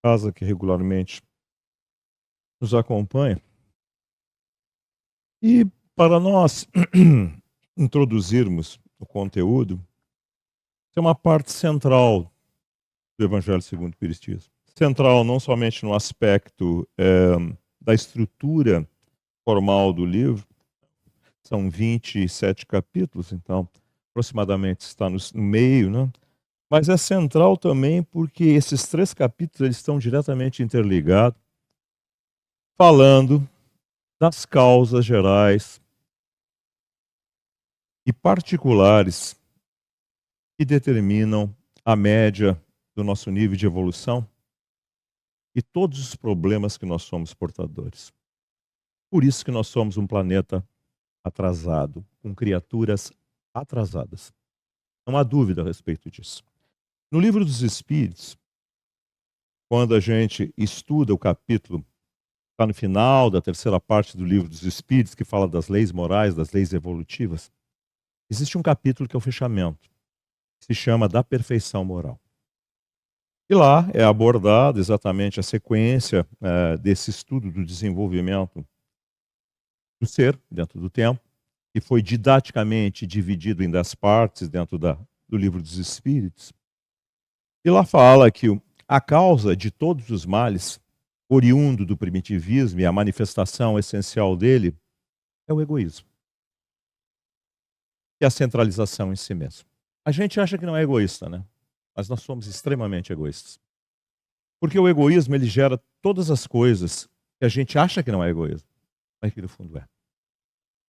Casa que regularmente nos acompanha. E para nós introduzirmos o conteúdo, é uma parte central do Evangelho segundo o Espiritismo. Central não somente no aspecto da estrutura formal do livro, são 27 capítulos, então aproximadamente está no meio, né? Mas é central também porque esses 3 capítulos eles estão diretamente interligados, falando das causas gerais e particulares que determinam a média do nosso nível de evolução e todos os problemas que nós somos portadores. Por isso que nós somos um planeta atrasado, com criaturas atrasadas. Não há dúvida a respeito disso. No Livro dos Espíritos, quando a gente estuda o capítulo, está no final da terceira parte do Livro dos Espíritos, que fala das leis morais, das leis evolutivas, existe um capítulo que é o fechamento, que se chama da perfeição moral. E lá é abordada exatamente a sequência desse estudo do desenvolvimento do ser dentro do tempo, que foi didaticamente dividido em 10 partes dentro do Livro dos Espíritos. E lá fala que a causa de todos os males, oriundo do primitivismo e a manifestação essencial dele, é o egoísmo. E a centralização em si mesmo. A gente acha que não é egoísta, né? Mas nós somos extremamente egoístas. Porque o egoísmo, ele gera todas as coisas que a gente acha que não é egoísmo, mas que no fundo é.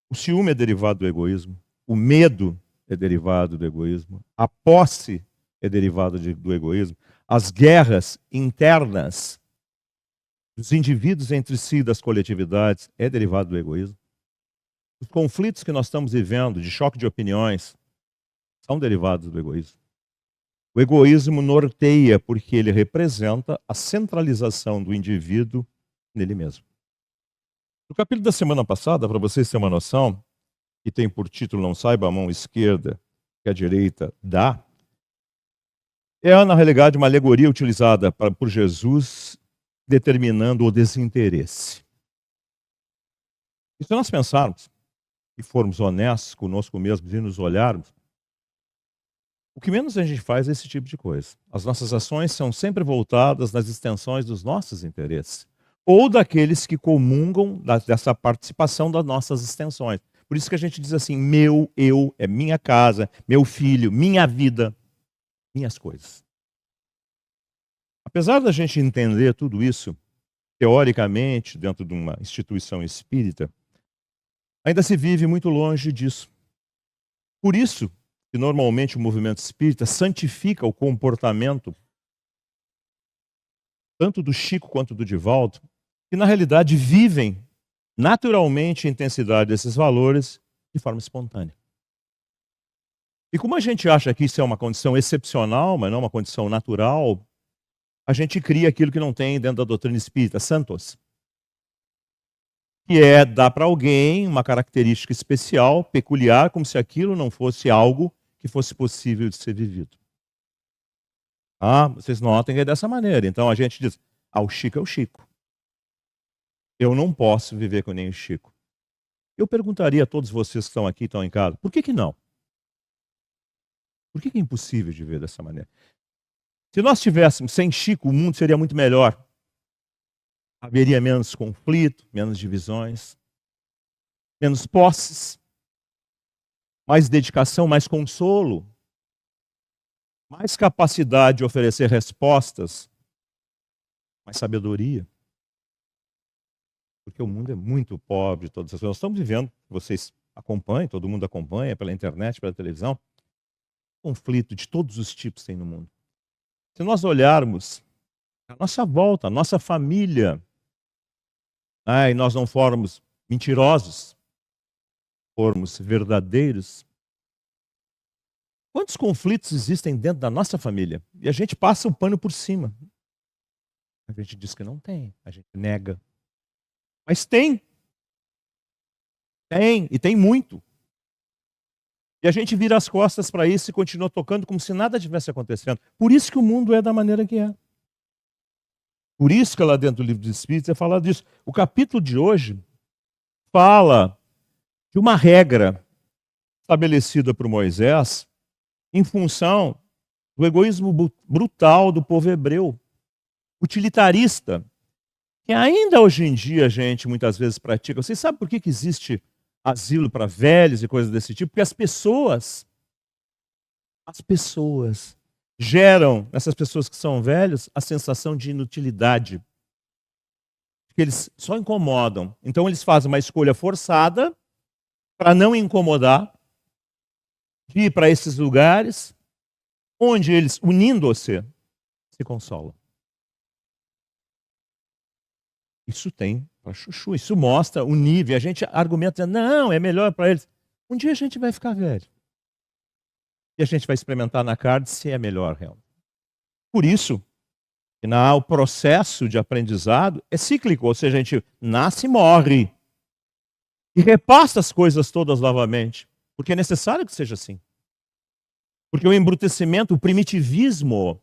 O ciúme é derivado do egoísmo, o medo é derivado do egoísmo, a posse é derivada do egoísmo, as guerras internas dos indivíduos entre si e das coletividades é derivado do egoísmo. Os conflitos que nós estamos vivendo, de choque de opiniões, são derivados do egoísmo. O egoísmo norteia porque ele representa a centralização do indivíduo nele mesmo. No capítulo da semana passada, para vocês terem uma noção, que tem por título Não Saiba a Mão Esquerda que a direita dá, é na realidade uma alegoria utilizada por Jesus determinando o desinteresse. E se nós pensarmos e formos honestos conosco mesmos e nos olharmos, o que menos a gente faz é esse tipo de coisa. As nossas ações são sempre voltadas nas extensões dos nossos interesses ou daqueles que comungam dessa participação das nossas extensões. Por isso que a gente diz assim, meu, eu, é minha casa, meu filho, minha vida, minhas coisas. Apesar da gente entender tudo isso, teoricamente, dentro de uma instituição espírita, ainda se vive muito longe disso. Por isso que normalmente o movimento espírita santifica o comportamento tanto do Chico quanto do Divaldo, que na realidade vivem naturalmente a intensidade desses valores de forma espontânea. E como a gente acha que isso é uma condição excepcional, mas não uma condição natural, a gente cria aquilo que não tem dentro da doutrina espírita, santos. Que é dar para alguém uma característica especial, peculiar, como se aquilo não fosse algo que fosse possível de ser vivido. Ah, vocês notem que é dessa maneira. Então a gente diz, o Chico é o Chico. Eu não posso viver com nem o Chico. Eu perguntaria a todos vocês que estão aqui, estão em casa, por que não? Por que é impossível de viver dessa maneira? Se nós tivéssemos sem Chico, o mundo seria muito melhor. Haveria menos conflito, menos divisões, menos posses, mais dedicação, mais consolo, mais capacidade de oferecer respostas, mais sabedoria. Porque o mundo é muito pobre, todas as coisas. Nós estamos vivendo, vocês acompanham, todo mundo acompanha pela internet, pela televisão, conflito de todos os tipos tem no mundo. Se nós olharmos a nossa volta, a nossa família, e nós não formos mentirosos, formos verdadeiros, quantos conflitos existem dentro da nossa família? E a gente passa o pano por cima. A gente diz que não tem, a gente nega. Mas tem. Tem, e tem muito. E a gente vira as costas para isso e continua tocando como se nada tivesse acontecendo. Por isso que o mundo é da maneira que é. Por isso que lá dentro do livro dos Espíritos é falado disso. O capítulo de hoje fala de uma regra estabelecida por Moisés em função do egoísmo brutal do povo hebreu, utilitarista, que ainda hoje em dia a gente muitas vezes pratica. Vocês sabem por que existe asilo para velhos e coisas desse tipo? Porque as pessoas geram, nessas pessoas que são velhos, a sensação de inutilidade. Que eles só incomodam. Então eles fazem uma escolha forçada para não incomodar, de ir para esses lugares onde eles, unindo-se, se consolam. Isso tem para chuchu, isso mostra o nível. A gente argumenta, não, é melhor para eles. Um dia a gente vai ficar velho. E a gente vai experimentar na carne se é melhor realmente. Por isso, o processo de aprendizado é cíclico, ou seja, a gente nasce e morre. E repassa as coisas todas novamente. Porque é necessário que seja assim. Porque o embrutecimento, o primitivismo,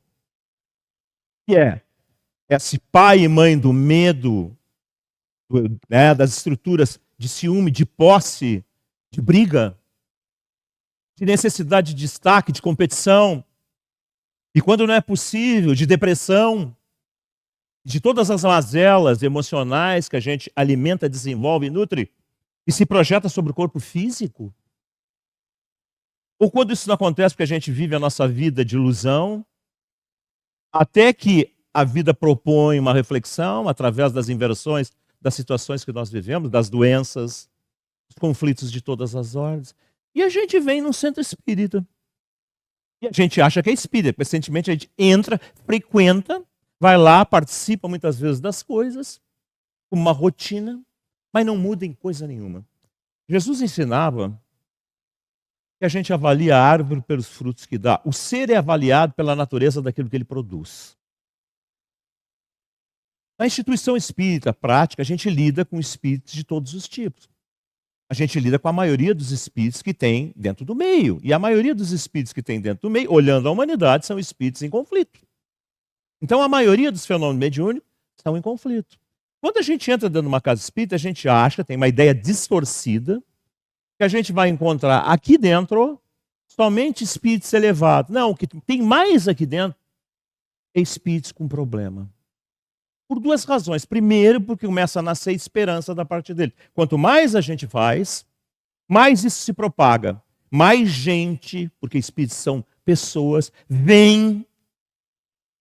que é esse pai e mãe do medo, das estruturas de ciúme, de posse, de briga, de necessidade de destaque, de competição, e quando não é possível, de depressão, de todas as mazelas emocionais que a gente alimenta, desenvolve, nutre, e se projeta sobre o corpo físico. Ou quando isso não acontece porque a gente vive a nossa vida de ilusão, até que a vida propõe uma reflexão através das inversões das situações que nós vivemos, das doenças, dos conflitos de todas as ordens. E a gente vem num centro espírita. E a gente acha que é espírita. Recentemente a gente entra, frequenta, vai lá, participa muitas vezes das coisas, como uma rotina, mas não muda em coisa nenhuma. Jesus ensinava que a gente avalia a árvore pelos frutos que dá. O ser é avaliado pela natureza daquilo que ele produz. Na instituição espírita prática, a gente lida com espíritos de todos os tipos. A gente lida com a maioria dos espíritos que tem dentro do meio. E a maioria dos espíritos que tem dentro do meio, olhando a humanidade, são espíritos em conflito. Então a maioria dos fenômenos mediúnicos estão em conflito. Quando a gente entra dentro de uma casa espírita, a gente acha, tem uma ideia distorcida, que a gente vai encontrar aqui dentro somente espíritos elevados. Não, o que tem mais aqui dentro é espíritos com problema. Por duas razões. Primeiro, porque começa a nascer esperança da parte dele. Quanto mais a gente faz, mais isso se propaga. Mais gente, porque espíritos são pessoas, vem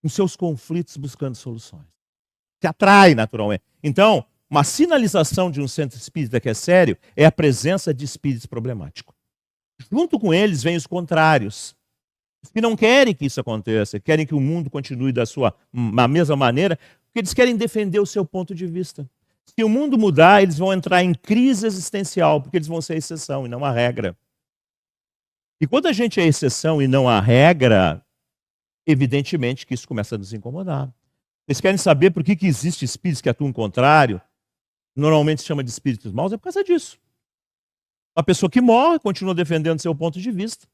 com seus conflitos buscando soluções. Se atrai naturalmente. Então, uma sinalização de um centro espírita que é sério é a presença de espíritos problemáticos. Junto com eles vêm os contrários, os que não querem que isso aconteça, querem que o mundo continue da mesma maneira, porque eles querem defender o seu ponto de vista. Se o mundo mudar, eles vão entrar em crise existencial, porque eles vão ser a exceção e não a regra. E quando a gente é exceção e não a regra, evidentemente que isso começa a nos incomodar. Eles querem saber por que existe espíritos que atuam contrário, normalmente se chama de espíritos maus, é por causa disso. A pessoa que morre continua defendendo seu ponto de vista,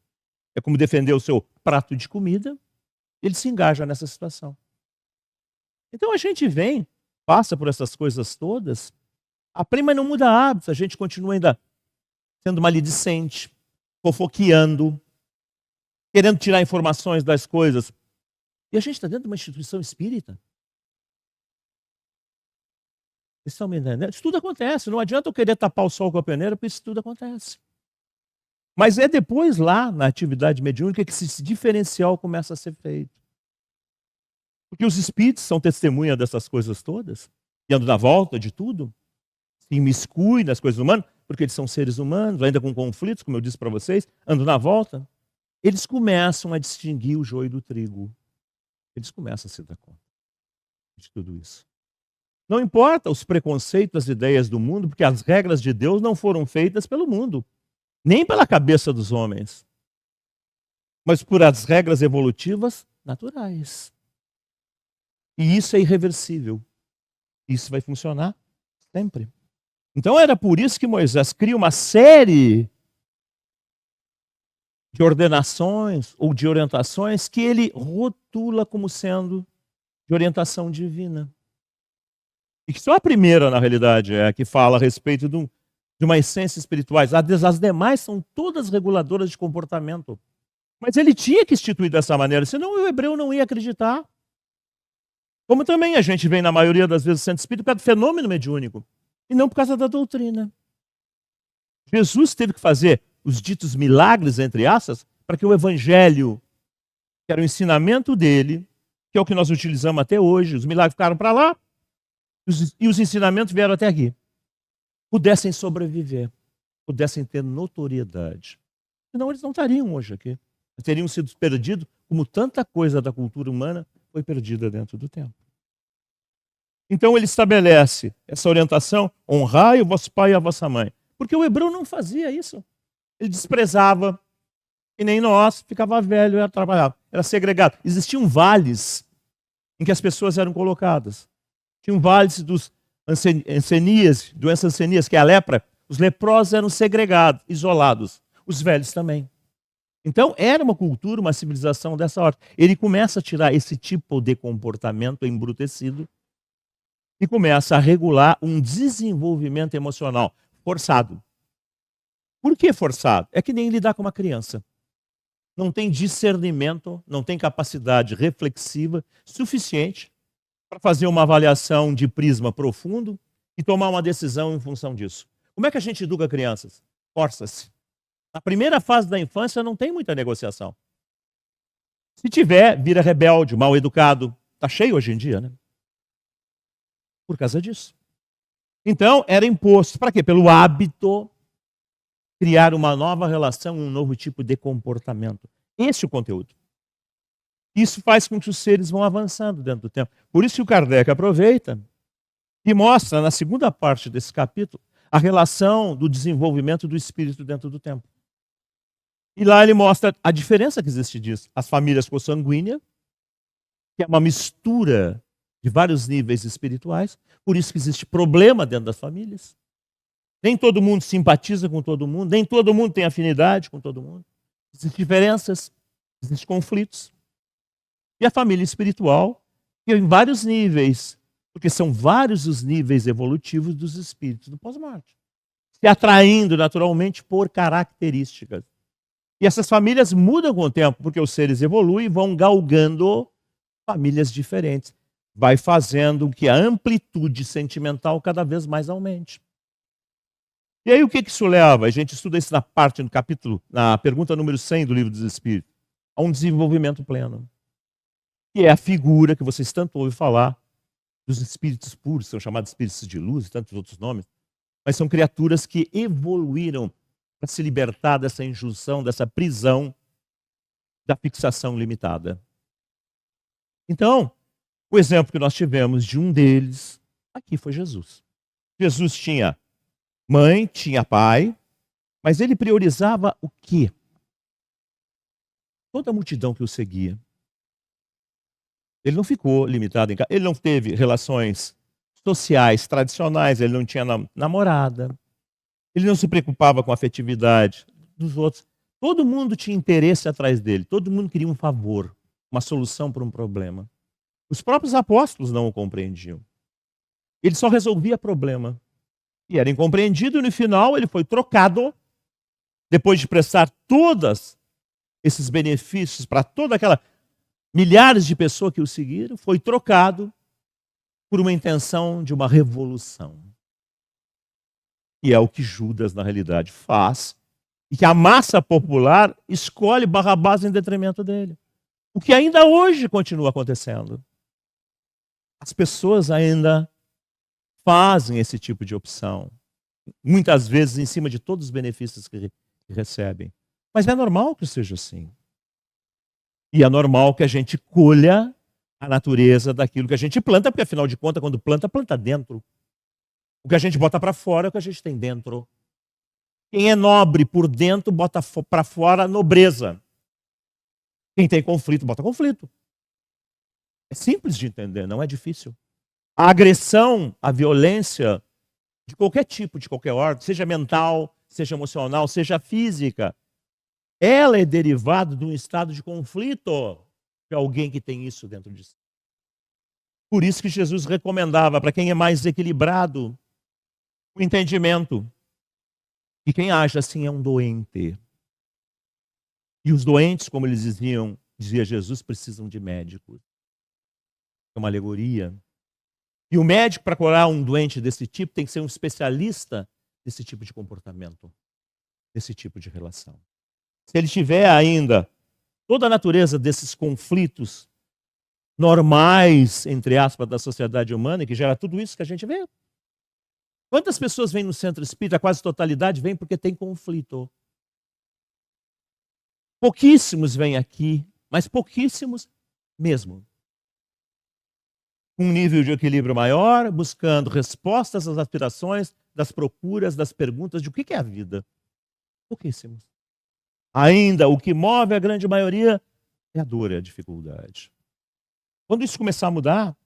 é como defender o seu prato de comida, ele se engaja nessa situação. Então a gente vem, passa por essas coisas todas, aprende, mas não muda hábitos, a gente continua ainda sendo maledicente, fofoqueando, querendo tirar informações das coisas. E a gente está dentro de uma instituição espírita. Isso tudo acontece, não adianta eu querer tapar o sol com a peneira, porque isso tudo acontece. Mas é depois lá, na atividade mediúnica, que esse diferencial começa a ser feito. Porque os espíritos são testemunha dessas coisas todas, e andam na volta de tudo, se imiscuem nas coisas humanas, porque eles são seres humanos, ainda com conflitos, como eu disse para vocês, andam na volta. Eles começam a distinguir o joio do trigo. Eles começam a se dar conta de tudo isso. Não importa os preconceitos, as ideias do mundo, porque as regras de Deus não foram feitas pelo mundo, nem pela cabeça dos homens, mas por as regras evolutivas naturais. E isso é irreversível. Isso vai funcionar sempre. Então era por isso que Moisés cria uma série de ordenações ou de orientações que ele rotula como sendo de orientação divina. E que só a primeira, na realidade, é a que fala a respeito de uma essência espiritual. As demais são todas reguladoras de comportamento. Mas ele tinha que instituir dessa maneira, senão o hebreu não ia acreditar. Como também a gente vem, na maioria das vezes, centro espírita por causa do fenômeno mediúnico, e não por causa da doutrina. Jesus teve que fazer os ditos milagres, entre aspas, para que o evangelho, que era o ensinamento dele, que é o que nós utilizamos até hoje, os milagres ficaram para lá, e os ensinamentos vieram até aqui, pudessem sobreviver, pudessem ter notoriedade. Senão eles não estariam hoje aqui. Eles teriam sido perdidos, como tanta coisa da cultura humana foi perdida dentro do tempo. Então ele estabelece essa orientação: honrai o vosso pai e a vossa mãe. Porque o hebreu não fazia isso. Ele desprezava, e nem nós, ficava velho e trabalhava. Era segregado. Existiam vales em que as pessoas eram colocadas. Tinham vales dos ancenias, doença ancenias, que é a lepra. Os leprosos eram segregados, isolados. Os velhos também. Então, era uma cultura, uma civilização dessa ordem. Ele começa a tirar esse tipo de comportamento embrutecido e começa a regular um desenvolvimento emocional forçado. Por que forçado? É que nem lidar com uma criança. Não tem discernimento, não tem capacidade reflexiva suficiente para fazer uma avaliação de prisma profundo e tomar uma decisão em função disso. Como é que a gente educa crianças? Força-se. Na primeira fase da infância não tem muita negociação. Se tiver, vira rebelde, mal educado. Está cheio hoje em dia, né? Por causa disso. Então, era imposto. Para quê? Pelo hábito, criar uma nova relação, um novo tipo de comportamento. Esse é o conteúdo. Isso faz com que os seres vão avançando dentro do tempo. Por isso que o Kardec aproveita e mostra, na segunda parte desse capítulo, a relação do desenvolvimento do espírito dentro do tempo. E lá ele mostra a diferença que existe disso. As famílias consanguíneas, que é uma mistura de vários níveis espirituais, por isso que existe problema dentro das famílias. Nem todo mundo simpatiza com todo mundo, nem todo mundo tem afinidade com todo mundo. Existem diferenças, existem conflitos. E a família espiritual, que é em vários níveis, porque são vários os níveis evolutivos dos espíritos do pós-morte, se atraindo naturalmente por características. E essas famílias mudam com o tempo, porque os seres evoluem e vão galgando famílias diferentes. Vai fazendo que a amplitude sentimental cada vez mais aumente. E aí o que isso leva? A gente estuda isso na parte do capítulo, na pergunta número 100 do Livro dos Espíritos. A um desenvolvimento pleno. Que é a figura que vocês tanto ouvem falar dos espíritos puros, são chamados espíritos de luz e tantos outros nomes. Mas são criaturas que evoluíram para se libertar dessa injunção, dessa prisão da fixação limitada. Então, o exemplo que nós tivemos de um deles aqui foi Jesus. Jesus tinha mãe, tinha pai, mas ele priorizava o quê? Toda a multidão que o seguia. Ele não ficou limitado em casa, ele não teve relações sociais tradicionais, ele não tinha namorada, ele não se preocupava com a afetividade dos outros. Todo mundo tinha interesse atrás dele, todo mundo queria um favor, uma solução para um problema. Os próprios apóstolos não o compreendiam. Ele só resolvia problema. E era incompreendido, e no final ele foi trocado, depois de prestar todos esses benefícios para toda aquela milhares de pessoas que o seguiram, foi trocado por uma intenção de uma revolução. E é o que Judas, na realidade, faz, e que a massa popular escolhe Barrabás em detrimento dele. O que ainda hoje continua acontecendo. As pessoas ainda fazem esse tipo de opção, muitas vezes em cima de todos os benefícios que recebem. Mas é normal que seja assim. E é normal que a gente colha a natureza daquilo que a gente planta, porque afinal de contas, quando planta, planta dentro. O que a gente bota para fora é o que a gente tem dentro. Quem é nobre por dentro, bota para fora nobreza. Quem tem conflito, bota conflito. É simples de entender, não é difícil. A agressão, a violência, de qualquer tipo, de qualquer ordem, seja mental, seja emocional, seja física, ela é derivada de um estado de conflito de alguém que tem isso dentro de si. Por isso que Jesus recomendava para quem é mais equilibrado o entendimento que quem age assim é um doente. E os doentes, como eles diziam, dizia Jesus, precisam de médicos. É uma alegoria. E o médico, para curar um doente desse tipo, tem que ser um especialista desse tipo de comportamento, desse tipo de relação. Se ele tiver ainda toda a natureza desses conflitos normais, entre aspas, da sociedade humana, que gera tudo isso que a gente vê. Quantas pessoas vêm no centro espírita? A quase totalidade vem porque tem conflito. Pouquíssimos vêm aqui, mas pouquíssimos mesmo. Um nível de equilíbrio maior, buscando respostas às aspirações, das procuras, das perguntas de o que é a vida. Pouquíssimos. Ainda, o que move a grande maioria é a dor e a dificuldade. Quando isso começar a mudar,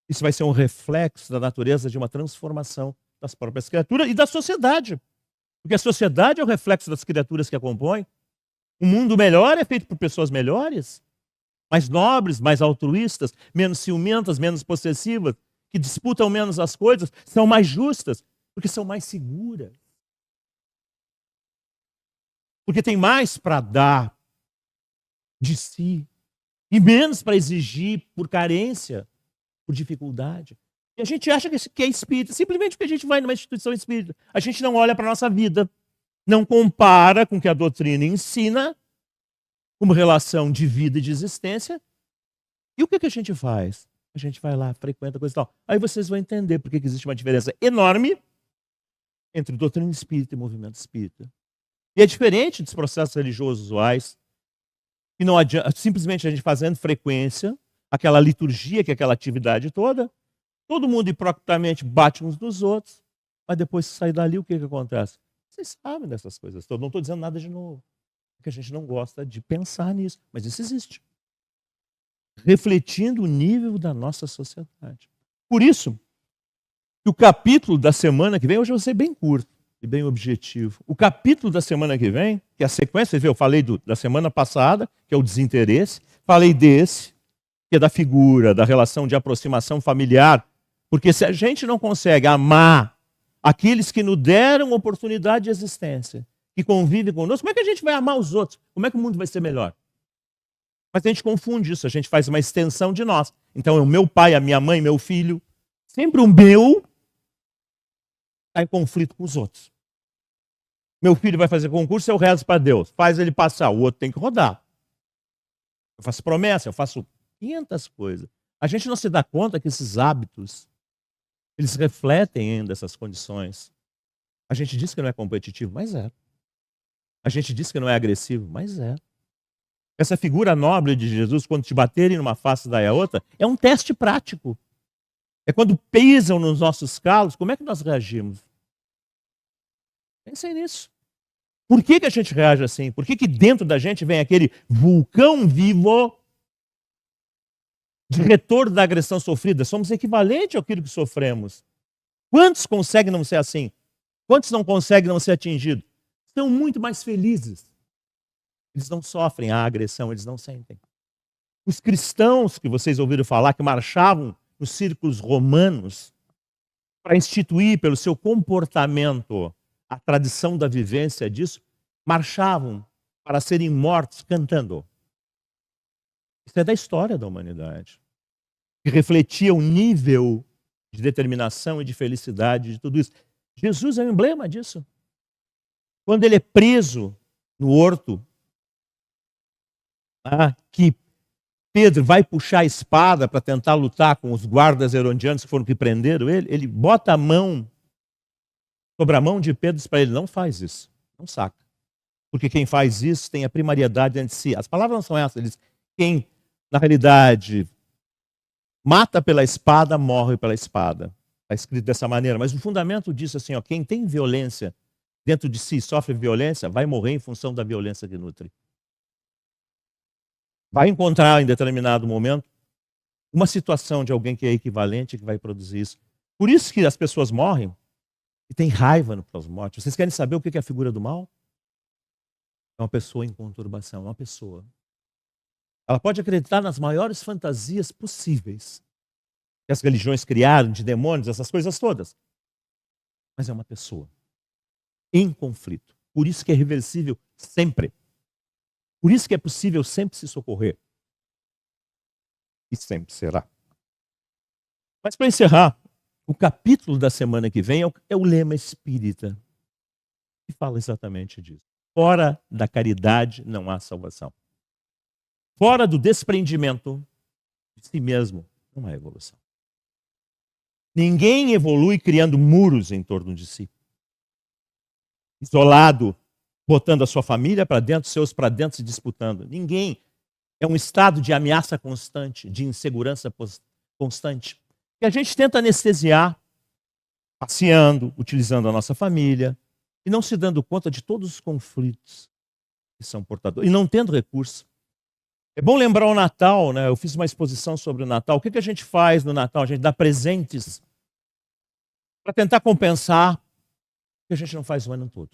isso vai ser um reflexo da natureza de uma transformação das próprias criaturas e da sociedade. Porque a sociedade é o reflexo das criaturas que a compõem. Um mundo melhor é feito por pessoas melhores, mais nobres, mais altruístas, menos ciumentas, menos possessivas, que disputam menos as coisas, são mais justas, porque são mais seguras. Porque tem mais para dar de si e menos para exigir por carência, por dificuldade. E a gente acha que é espírita, simplesmente porque a gente vai numa instituição espírita. A gente não olha para a nossa vida, não compara com o que a doutrina ensina, como relação de vida e de existência. E o que a gente faz? A gente vai lá, frequenta, coisa e tal. Aí vocês vão entender por que existe uma diferença enorme entre doutrina espírita e movimento espírita. E é diferente dos processos religiosos usuais, que não adianta, simplesmente a gente fazendo frequência, aquela liturgia, que é aquela atividade toda, todo mundo hipocritamente bate uns nos outros, mas depois que sair dali, o que acontece? Vocês sabem dessas coisas. Eu não estou dizendo nada de novo, porque a gente não gosta de pensar nisso, mas isso existe. Refletindo o nível da nossa sociedade. Por isso, que o capítulo da semana que vem, hoje eu vou ser bem curto e bem objetivo. O capítulo da semana que vem, que é a sequência, vocês viram, eu falei da semana passada, que é o desinteresse, falei desse, que é da figura, da relação de aproximação familiar, porque se a gente não consegue amar aqueles que nos deram oportunidade de existência, que convivem conosco, como é que a gente vai amar os outros? Como é que o mundo vai ser melhor? Mas a gente confunde isso, a gente faz uma extensão de nós. Então é o meu pai, a minha mãe, meu filho. Sempre o meu está em conflito com os outros. Meu filho vai fazer concurso, eu rezo para Deus. Faz ele passar, o outro tem que rodar. Eu faço promessa, eu faço 500 coisas. A gente não se dá conta que esses hábitos, eles refletem ainda essas condições. A gente diz que não é competitivo, mas é. A gente diz que não é agressivo, mas é. Essa figura nobre de Jesus, quando te baterem numa face daí a outra, é um teste prático. É quando pisam nos nossos calos, como é que nós reagimos? Pensem nisso. Por que a gente reage assim? Por que dentro da gente vem aquele vulcão vivo de retorno da agressão sofrida? Somos equivalentes àquilo que sofremos. Quantos conseguem não ser assim? Quantos não conseguem não ser atingidos? São muito mais felizes. Eles não sofrem a agressão, eles não sentem. Os cristãos que vocês ouviram falar, que marchavam nos círculos romanos para instituir pelo seu comportamento a tradição da vivência disso, marchavam para serem mortos cantando. Isso é da história da humanidade, que refletia o nível de determinação e de felicidade de tudo isso. Jesus é um emblema disso. Quando ele é preso no horto, que Pedro vai puxar a espada para tentar lutar com os guardas herodianos que foram que prenderam ele, ele bota a mão sobre a mão de Pedro para ele, não faz isso, não saca. Porque quem faz isso tem a primariedade dentro de si. As palavras não são essas, ele diz, quem, na realidade, mata pela espada, morre pela espada. Está escrito dessa maneira, mas o fundamento disso é assim, quem tem violência dentro de si, sofre violência, vai morrer em função da violência que nutre. Vai encontrar em determinado momento uma situação de alguém que é equivalente que vai produzir isso. Por isso que as pessoas morrem e têm raiva no pós-morte. Vocês querem saber o que é a figura do mal? É uma pessoa em conturbação, é uma pessoa. Ela pode acreditar nas maiores fantasias possíveis. que as religiões criaram, de demônios, essas coisas todas. Mas é uma pessoa em conflito. Por isso que é reversível sempre. Por isso que é possível sempre se socorrer. E sempre será. Mas para encerrar, o capítulo da semana que vem é o lema espírita, que fala exatamente disso. Fora da caridade não há salvação. Fora do desprendimento de si mesmo não há evolução. Ninguém evolui criando muros em torno de si. Isolado, botando a sua família para dentro, seus para dentro, se disputando. Ninguém. É um estado de ameaça constante, de insegurança constante, que a gente tenta anestesiar, passeando, utilizando a nossa família, e não se dando conta de todos os conflitos que são portadores, e não tendo recurso. É bom lembrar o Natal, né? Eu fiz uma exposição sobre o Natal. O que a gente faz no Natal? A gente dá presentes para tentar compensar o que a gente não faz o ano todo.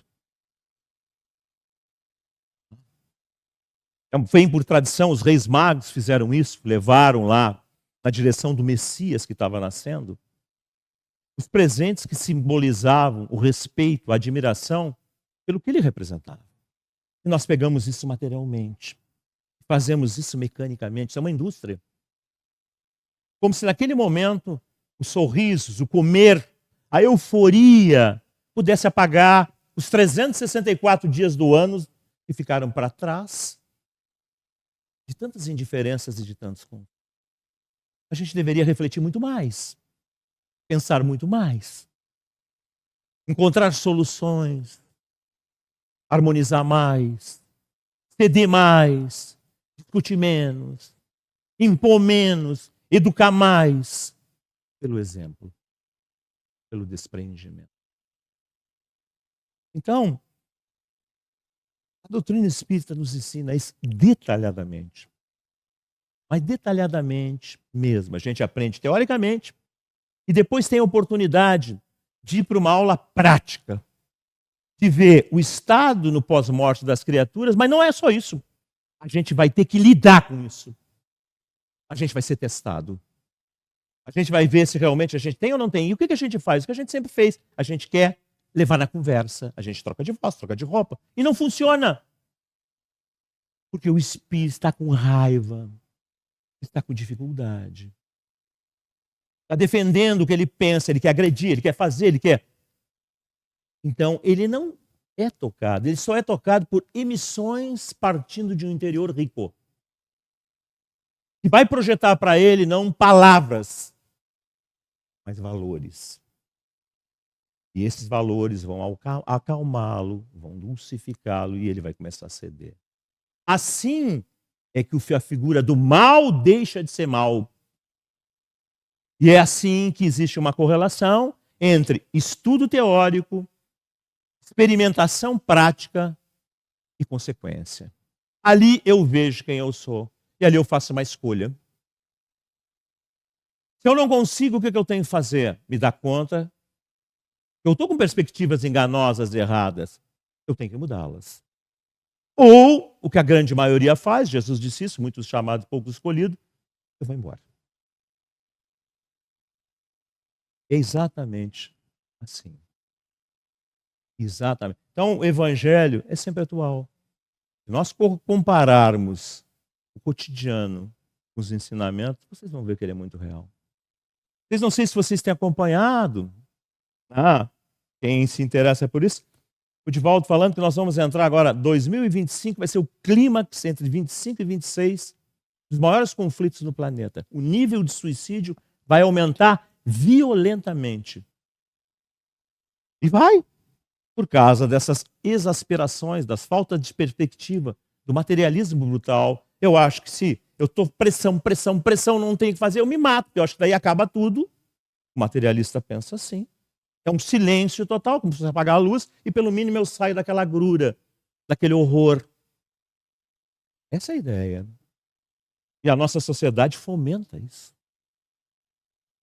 Vem por tradição, os reis magos fizeram isso, levaram lá, na direção do Messias que estava nascendo, os presentes que simbolizavam o respeito, a admiração pelo que ele representava. E nós pegamos isso materialmente, fazemos isso mecanicamente, isso é uma indústria. Como se naquele momento os sorrisos, o comer, a euforia pudesse apagar os 364 dias do ano que ficaram para trás de tantas indiferenças e de tantos conflitos. A gente deveria refletir muito mais, pensar muito mais, encontrar soluções, harmonizar mais, ceder mais, discutir menos, impor menos, educar mais, pelo exemplo, pelo desprendimento. Então, a doutrina espírita nos ensina isso detalhadamente. Mas detalhadamente mesmo. A gente aprende teoricamente e depois tem a oportunidade de ir para uma aula prática, de ver o estado no pós-morte das criaturas, mas não é só isso. A gente vai ter que lidar com isso. A gente vai ser testado. A gente vai ver se realmente a gente tem ou não tem. E o que a gente faz? O que a gente sempre fez. A gente quer levar na conversa. A gente troca de voz, troca de roupa. E não funciona. Porque o espírito está com raiva. Está com dificuldade. Está defendendo o que ele pensa. Ele quer agredir, ele quer fazer, ele quer... Então, ele não é tocado. Ele só é tocado por emissões partindo de um interior rico. Que vai projetar para ele não palavras, mas valores. E esses valores vão acalmá-lo, vão dulcificá-lo e ele vai começar a ceder. Assim é que a figura do mal deixa de ser mal. E é assim que existe uma correlação entre estudo teórico, experimentação prática e consequência. Ali eu vejo quem eu sou. E ali eu faço uma escolha. Se eu não consigo, o que eu tenho que fazer? Me dar conta que eu estou com perspectivas enganosas e erradas. Eu tenho que mudá-las. Ou, o que a grande maioria faz, Jesus disse isso, muitos chamados, poucos escolhidos, eu vou embora. É exatamente assim. Exatamente. Então, o evangelho é sempre atual. Se nós compararmos o cotidiano com os ensinamentos, vocês vão ver que ele é muito real. Vocês não sei se vocês têm acompanhado. Quem se interessa por isso, o Divaldo falando que nós vamos entrar agora, 2025 vai ser o clímax entre 25 e 26 dos maiores conflitos no planeta. O nível de suicídio vai aumentar violentamente. E vai, por causa dessas exasperações, das faltas de perspectiva, do materialismo brutal. Eu acho que se eu estou pressão, não tenho o que fazer, eu me mato. Eu acho que daí acaba tudo. O materialista pensa assim. É um silêncio total, como se fosse apagar a luz, e pelo mínimo eu saio daquela agrura, daquele horror. Essa é a ideia. E a nossa sociedade fomenta isso.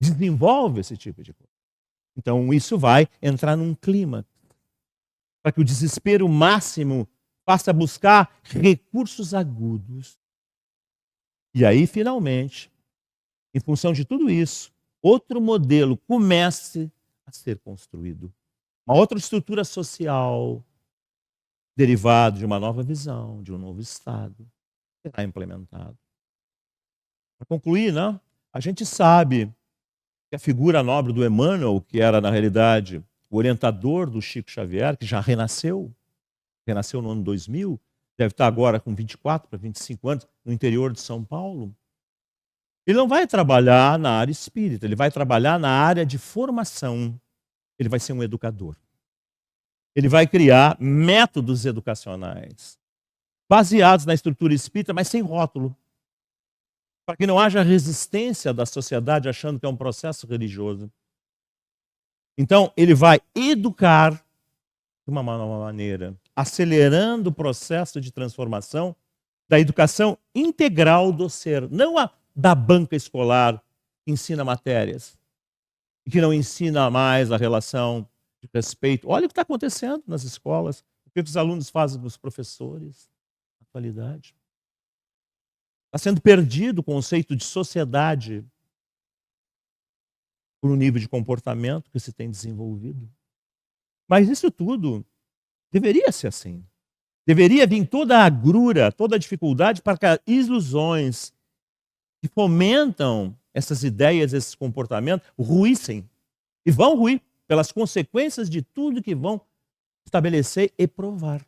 Desenvolve esse tipo de coisa. Então isso vai entrar num clima para que o desespero máximo faça buscar recursos agudos. E aí, finalmente, em função de tudo isso, outro modelo comece a ser construído. Uma outra estrutura social, derivado de uma nova visão, de um novo Estado, será implementado. Para concluir, né, a gente sabe que a figura nobre do Emmanuel, que era, na realidade, o orientador do Chico Xavier, que já renasceu no ano 2000, deve estar agora com 24 para 25 anos, no interior de São Paulo. Ele não vai trabalhar na área espírita, ele vai trabalhar na área de formação. Ele vai ser um educador. Ele vai criar métodos educacionais, baseados na estrutura espírita, mas sem rótulo, para que não haja resistência da sociedade achando que é um processo religioso. Então, ele vai educar de uma nova maneira, acelerando o processo de transformação da educação integral do ser, não a da banca escolar que ensina matérias e que não ensina mais a relação de respeito. Olha o que está acontecendo nas escolas, o que os alunos fazem com os professores na atualidade. Está sendo perdido o conceito de sociedade por um nível de comportamento que se tem desenvolvido. Mas isso tudo deveria ser assim. Deveria vir toda a agrura, toda a dificuldade para que as ilusões que fomentam essas ideias, esses comportamentos, ruíssem. E vão ruir pelas consequências de tudo que vão estabelecer e provar.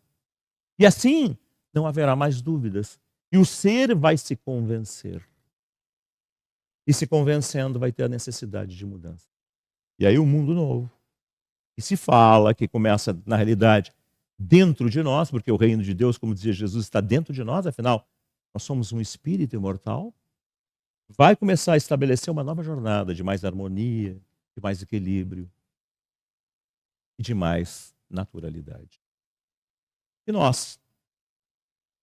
E assim não haverá mais dúvidas. E o ser vai se convencer. E se convencendo vai ter a necessidade de mudança. E aí o mundo novo, que se fala, que começa, na realidade, dentro de nós, porque o reino de Deus, como dizia Jesus, está dentro de nós, afinal, nós somos um espírito imortal, vai começar a estabelecer uma nova jornada de mais harmonia, de mais equilíbrio e de mais naturalidade. E nós,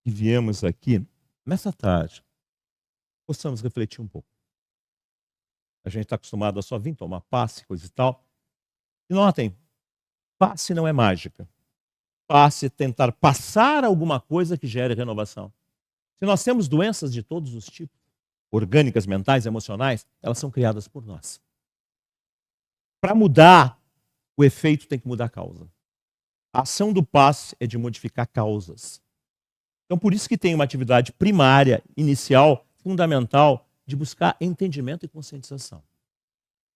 que viemos aqui, nessa tarde, possamos refletir um pouco. A gente está acostumado a só vir tomar passe, coisa e tal. E notem, passe não é mágica. Passe é tentar passar alguma coisa que gere renovação. Se nós temos doenças de todos os tipos, orgânicas, mentais, emocionais, elas são criadas por nós. Para mudar o efeito, tem que mudar a causa. A ação do passe é de modificar causas. Então, por isso que tem uma atividade primária, inicial, fundamental, de buscar entendimento e conscientização,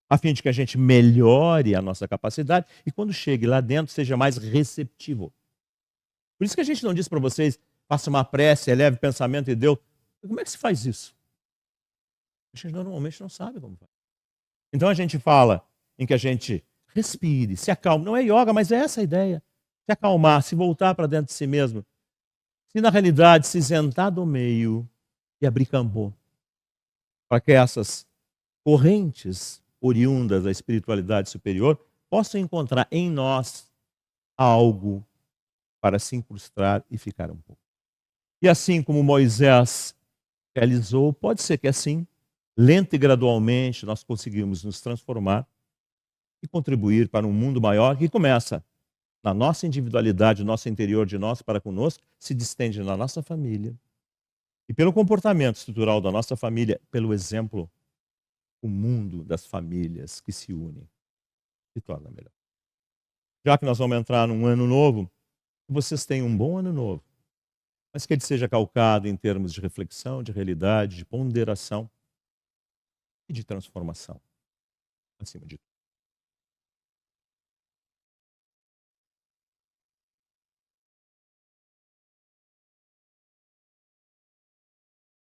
a fim de que a gente melhore a nossa capacidade e quando chegue lá dentro seja mais receptivo. Por isso que a gente não diz para vocês, faça uma prece, eleve o pensamento de Deus. Como é que se faz isso? A gente normalmente não sabe como faz. Então a gente fala em que a gente respire, se acalme. Não é yoga, mas é essa a ideia. Se acalmar, se voltar para dentro de si mesmo. Se na realidade se isentar do meio e abrir campo para que essas correntes oriundas da espiritualidade superior possam encontrar em nós algo para se incrustar e ficar um pouco. E assim como Moisés realizou, pode ser que assim, lenta e gradualmente, nós conseguimos nos transformar e contribuir para um mundo maior que começa na nossa individualidade, no nosso interior de nós para conosco, se distende na nossa família. E pelo comportamento estrutural da nossa família, pelo exemplo, o mundo das famílias que se unem se torna melhor. Já que nós vamos entrar num ano novo, que vocês tenham um bom ano novo, mas que ele seja calcado em termos de reflexão, de realidade, de ponderação e de transformação, acima de tudo.